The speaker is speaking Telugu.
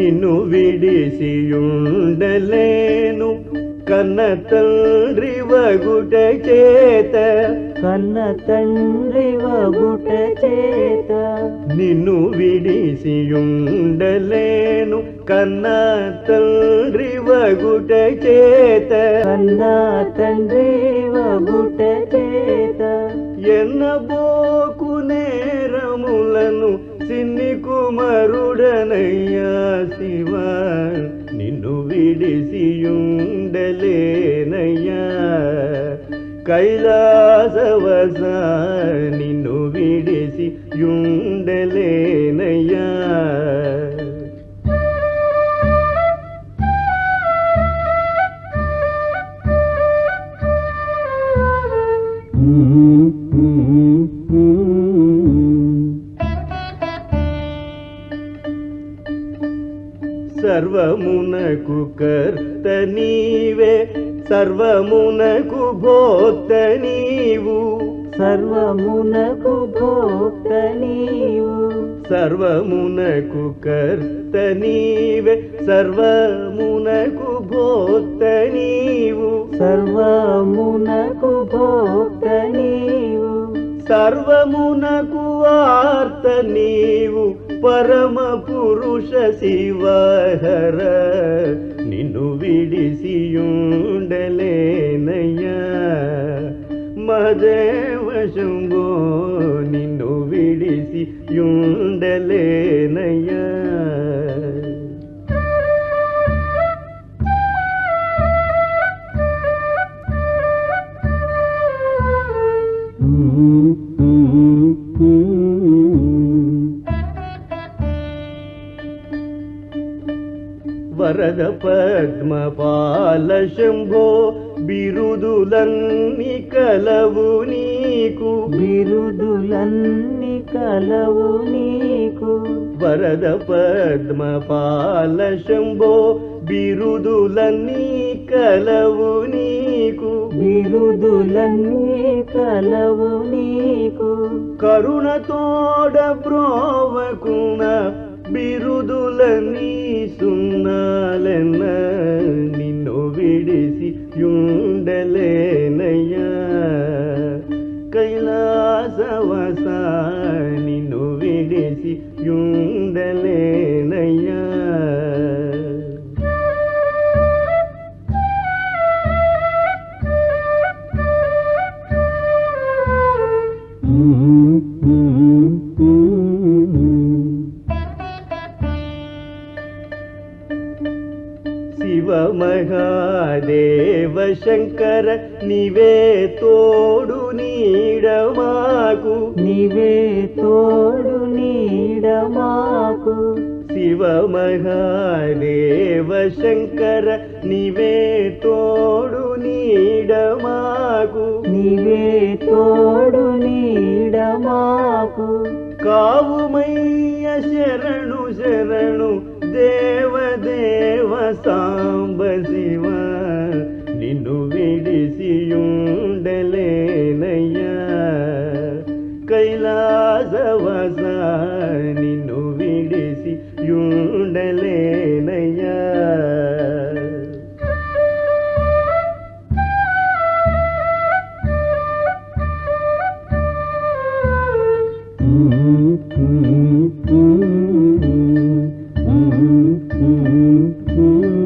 నిన్ను విడిసియుండలేను కన్న తండ్రి వగుట చేత కన్న తండ్రి వగుట చేత నిన్ను విడిసియుండలేను కన్న తండ్రి వగుట చేత కన్న తండ్రి వగుట చేత ఎన్నబోకు నేరములను సిన్ని కుమారుడనయ్యా శివ నిన్ను విడిసియుండలేనయ్యా కైలాసవస నిన్ను విడిసియుండలేనయ్యా సర్వమునకు కర్త నీవే సర్వమునకు భోక్త నీవు సర్వమునకు భోక్త నీవు సర్వమునకు కర్త నీవే సర్వమునకు భోక్త నీవు సర్వమునకు భోక్త నీవు సర్వమునకు ఆర్త నీవు పరమ పురుష శివహర నిన్ను విడిసియుండలేనయ్యా మహదేవ శంభో నిన్ను విడిసియుండలేనయ్యా వరద పద్మపాల శంభో బిరుదులన్నీ కలవు నీకు బిరుదులన్నీ కలవు నీకు వరద పద్మపాల శంభో బిరుదులన్నీ కలవు నీకు బిరుదులన్నీ కలవు నీకు కరుణతోడ బ్రోవకున బిరుదులన్నీ సున్నాలెన్న నిన్ను విడిసియుండలేనయ్యా కైలాసవస నిన్ను విడిసియుండలేనయ్యా శివ మహాదేవ శంకర నీవే తోడు నీడ మాకు నీవే తోడు నీడ మాకు శివ మహాదేవ శంకర నీవే తోడు నీడ మాకు నీవే తోడు నీడ మాకు కావుమయ్య శరణు శరణు దేవదేవ సాంబ శివ నిన్ను విడిసియుండలేనయ్యా కైలాసవస నిన్ను విడిసియుండలేనయ్యా Mm-hmm.